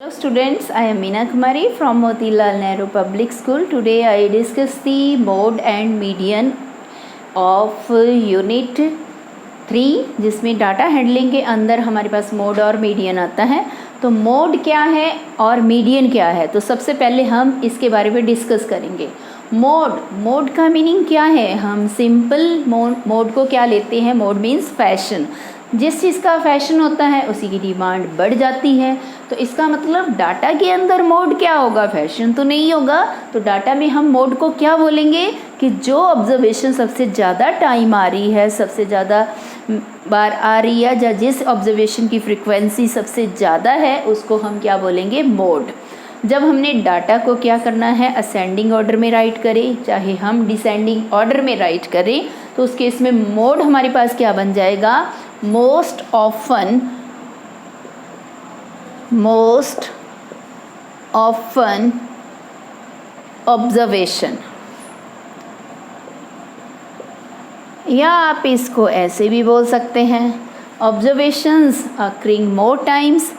Hello students, I am Meena Kumari from Motilal Nehru Public School. Today I discuss the mode and median of Unit 3 जिसमें data handling के अंदर हमारे पास mode और median आता है। तो मोड क्या है और मीडियन क्या है, तो सबसे पहले हम इसके बारे में डिस्कस करेंगे। मोड का मीनिंग क्या है, हम सिंपल मोड को क्या लेते हैं, मोड मीन्स फैशन। जिस चीज़ का फैशन होता है उसी की डिमांड बढ़ जाती है। तो इसका मतलब डाटा के अंदर मोड क्या होगा, फैशन तो नहीं होगा। तो डाटा में हम मोड को क्या बोलेंगे कि जो ऑब्जर्वेशन सबसे ज़्यादा टाइम आ रही है, सबसे ज़्यादा बार आ रही है, या जिस ऑब्जर्वेशन की फ्रिक्वेंसी सबसे ज़्यादा है उसको हम क्या बोलेंगे, मोड। जब हमने डाटा को क्या करना है, असेंडिंग ऑर्डर में राइट करें, चाहे हम डिसेंडिंग ऑर्डर में राइट करें, तो उस केस में मोड हमारे पास क्या बन जाएगा, मोस्ट ऑफन ऑब्जर्वेशन, या आप इसको ऐसे भी बोल सकते हैं, ऑब्जर्वेशंस अकरिंग मोर टाइम्स।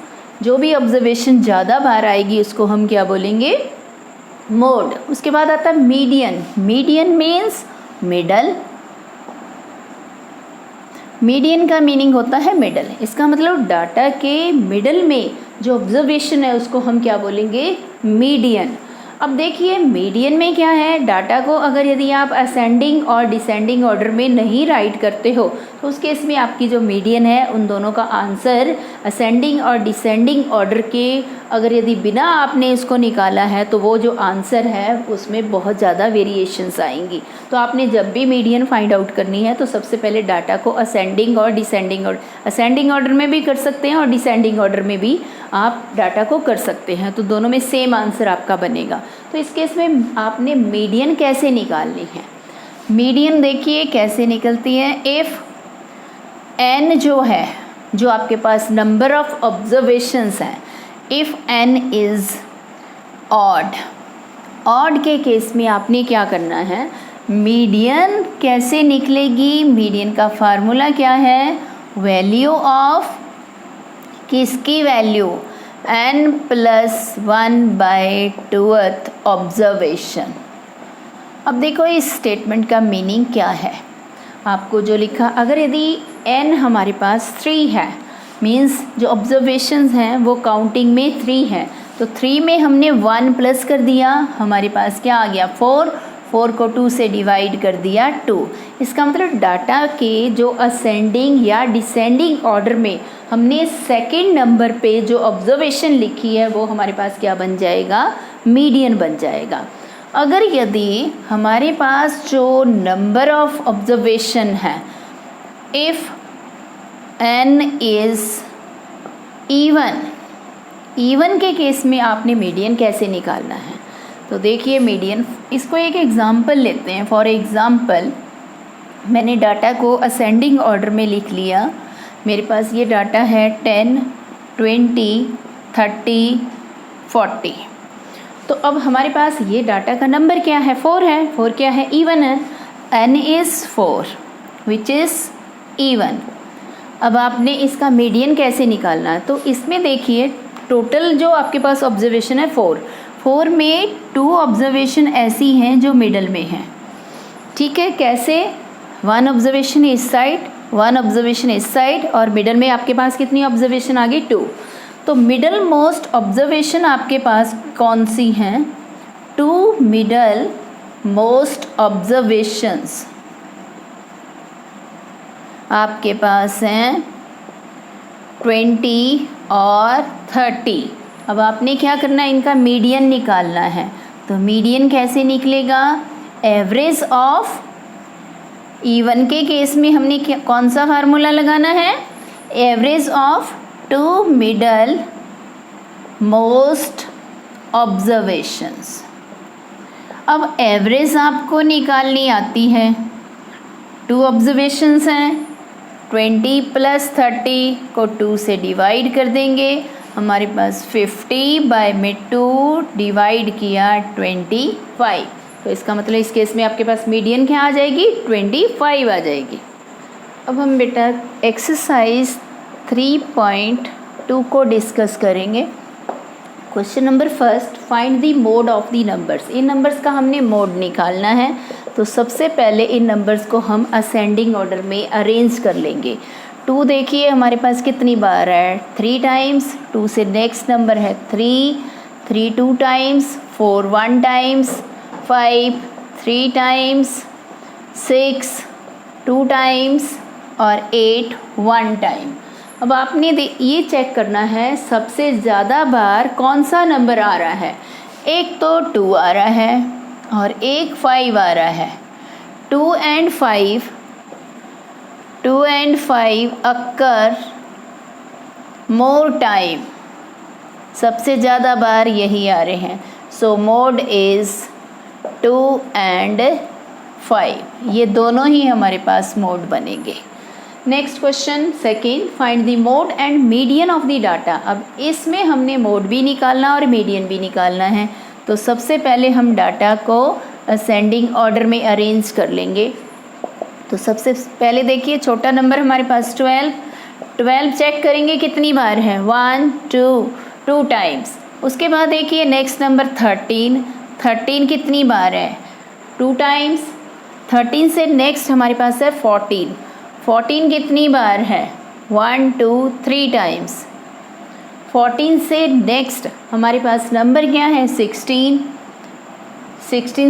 जो भी ऑब्जर्वेशन ज़्यादा बार आएगी उसको हम क्या बोलेंगे, मोड। उसके बाद आता है median. Median means middle. Median का मीनिंग होता है मिडल। इसका मतलब डाटा के मिडल में जो ऑब्जर्वेशन है उसको हम क्या बोलेंगे, मीडियन। अब देखिए मीडियन में क्या है, डाटा को अगर यदि आप असेंडिंग और डिसेंडिंग ऑर्डर में नहीं राइट करते हो तो उस केस में आपकी जो मीडियन है उन दोनों का आंसर असेंडिंग और डिसेंडिंग ऑर्डर के अगर यदि बिना आपने इसको निकाला है तो वो जो आंसर है उसमें बहुत ज़्यादा वेरिएशंस आएंगी। तो आपने जब भी मीडियन फाइंड आउट करनी है तो सबसे पहले डाटा को असेंडिंग और डिसेंडिंग असेंडिंग ऑर्डर में भी कर सकते हैं और डिसेंडिंग ऑर्डर में भी आप डाटा को कर सकते हैं, तो दोनों में सेम आंसर आपका बनेगा। तो इस केस में आपने मीडियन कैसे निकालनी है, मीडियन देखिए कैसे निकलती है। इफ़ n जो है, जो आपके पास नंबर ऑफ ऑब्जर्वेशंस हैं, इफ़ n इज़ ऑड के केस में आपने क्या करना है, मीडियन कैसे निकलेगी, मीडियन का फार्मूला क्या है, वैल्यू ऑफ किसकी वैल्यू, n+1/2th ऑब्जर्वेशन। अब देखो इस स्टेटमेंट का मीनिंग क्या है, आपको जो लिखा, अगर यदि n हमारे पास 3 है, मीन्स जो ऑब्जर्वेशंस हैं वो काउंटिंग में 3 है, तो 3 में हमने 1 प्लस कर दिया, हमारे पास क्या आ गया 4 को 2 से डिवाइड कर दिया 2। इसका मतलब डाटा के जो असेंडिंग या डिसेंडिंग ऑर्डर में हमने सेकंड नंबर पे जो ऑब्जर्वेशन लिखी है वो हमारे पास क्या बन जाएगा, मीडियन बन जाएगा। अगर यदि हमारे पास जो नंबर ऑफ ऑब्जर्वेशन है, इफ़ n इज़ इवन के केस में आपने मीडियन कैसे निकालना है, तो देखिए मीडियन, इसको एक एग्ज़ाम्पल लेते हैं। फॉर एग्ज़ाम्पल मैंने डाटा को असेंडिंग ऑर्डर में लिख लिया, मेरे पास ये डाटा है 10, 20, 30, 40। तो अब हमारे पास ये डाटा का नंबर क्या है, 4 है। 4 क्या है, इवन है, n is 4 which is even. अब आपने इसका मीडियन कैसे निकालना है, तो इसमें देखिए टोटल जो आपके पास ऑब्जर्वेशन है 4 में 2 ऑब्जर्वेशन ऐसी हैं जो मिडल में हैं, ठीक है। कैसे, 1 ऑब्जर्वेशन इस साइड, 1 ऑब्जर्वेशन इस साइड, और मिडल में आपके पास कितनी ऑब्जर्वेशन आ गई, 2। तो मिडल मोस्ट ऑब्जर्वेशन आपके पास कौन सी हैं, 2 मिडल मोस्ट ऑब्जर्वेशंस आपके पास हैं 20 और 30। अब आपने क्या करना है, इनका मीडियन निकालना है। तो मीडियन कैसे निकलेगा, एवरेज ऑफ, इवन के केस में हमने कौन सा फार्मूला लगाना है, average of 2 middle most observations. अब एवरेज आपको निकालनी आती है, 2 ऑब्जर्वेशंस हैं, 20 + 30 को 2 से डिवाइड कर देंगे, हमारे पास 50/2 डिवाइड किया 25। तो इसका मतलब इस केस में आपके पास मीडियन क्या आ जाएगी, 25 आ जाएगी। अब हम बेटा एक्सरसाइज 3.2 को डिस्कस करेंगे। Question number first, find the mode of the numbers. In numbers का हमने मोड निकालना है। तो सबसे पहले इन नंबर्स को हम असेंडिंग ऑर्डर में अरेंज कर लेंगे। 2 देखिए हमारे पास कितनी बार है, 3 टाइम्स। 2 से नेक्स्ट नंबर है 3, 3 2 टाइम्स, 4 1 टाइम्स, 5 3 टाइम्स, 6 2 टाइम्स और 8 1 टाइम। अब आपने ये चेक करना है सबसे ज़्यादा बार कौन सा नंबर आ रहा है। एक तो 2 आ रहा है और एक 5 आ रहा है। 2 and 5 अक्कर मोर टाइम, सबसे ज़्यादा बार यही आ रहे हैं। सो मोड इज़ 2 and 5, ये दोनों ही हमारे पास मोड बनेंगे। Next question second, find the mode and median of the data. अब इसमें हमने मोड भी निकालना और मीडियन भी निकालना है। तो सबसे पहले हम डाटा को असेंडिंग ऑर्डर में अरेंज कर लेंगे। तो सबसे पहले देखिए छोटा नंबर हमारे पास 12 चेक करेंगे कितनी बार है, 1 2 टाइम्स। उसके बाद देखिए नेक्स्ट नंबर 13 कितनी बार है, 2 टाइम्स। 13 से नेक्स्ट हमारे पास है 14 कितनी बार है, 1 2 3 टाइम्स। 14 से नेक्स्ट हमारे पास नंबर क्या है, 16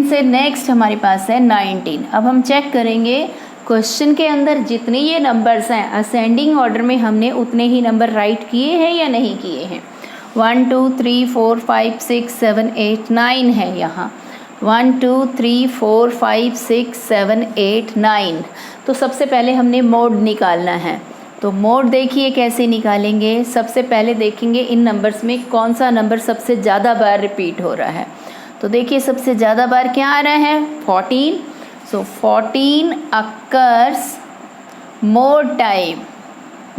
से नेक्स्ट हमारे पास है 19। अब हम चेक करेंगे क्वेश्चन के अंदर जितने ये नंबर्स हैं असेंडिंग ऑर्डर में हमने उतने ही नंबर राइट किए हैं या नहीं किए हैं। 1 2 3 4 5 6 7 8 9 है यहाँ, 1 2 3 4 5 6 7 8 9। तो सबसे पहले हमने मोड निकालना है। तो मोड देखिए कैसे निकालेंगे। सबसे पहले देखेंगे इन नंबर्स में कौन सा नंबर सबसे ज़्यादा बार रिपीट हो रहा है। तो देखिए सबसे ज़्यादा बार क्या आ रहा है, 14। सो 14 अक्कर्स मोर टाइम,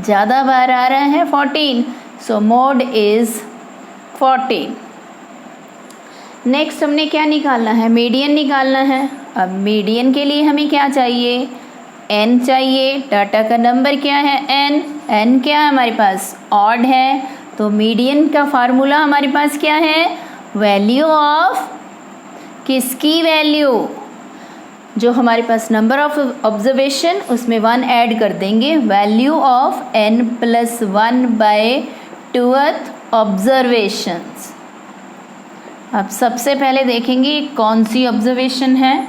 ज़्यादा बार आ रहा है 14। सो मोड इज़ 14। नेक्स्ट हमने क्या निकालना है, मीडियन निकालना है। अब मीडियन के लिए हमें क्या चाहिए, n चाहिए। डाटा का नंबर क्या है, n क्या है हमारे पास, ऑड है। तो मीडियन का फार्मूला हमारे पास क्या है, वैल्यू ऑफ, किसकी वैल्यू, जो हमारे पास नंबर ऑफ ऑब्जर्वेशन उसमें 1 ऐड कर देंगे, वैल्यू ऑफ n + 1/2 ऑब्जर्वेशंस। अब सबसे पहले देखेंगे कौन सी ऑब्जर्वेशन है।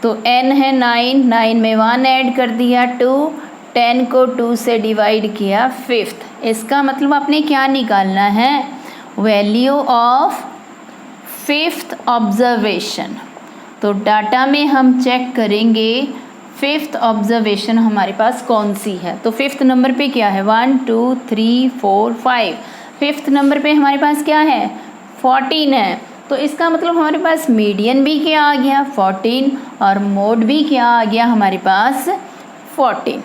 तो n है 9 में 1 ऐड कर दिया 2, 10 को 2 से डिवाइड किया 5th। इसका मतलब आपने क्या निकालना है, वैल्यू ऑफ 5th ऑब्जर्वेशन। तो डाटा में हम चेक करेंगे 5th ऑब्जर्वेशन हमारे पास कौन सी है। तो 5th नंबर पे क्या है, 1 2 3 4 5। 5th नंबर पे हमारे पास क्या है, 14 है। तो इसका मतलब हमारे पास मीडियन भी क्या आ गया, 14, और मोड भी क्या आ गया हमारे पास, 14।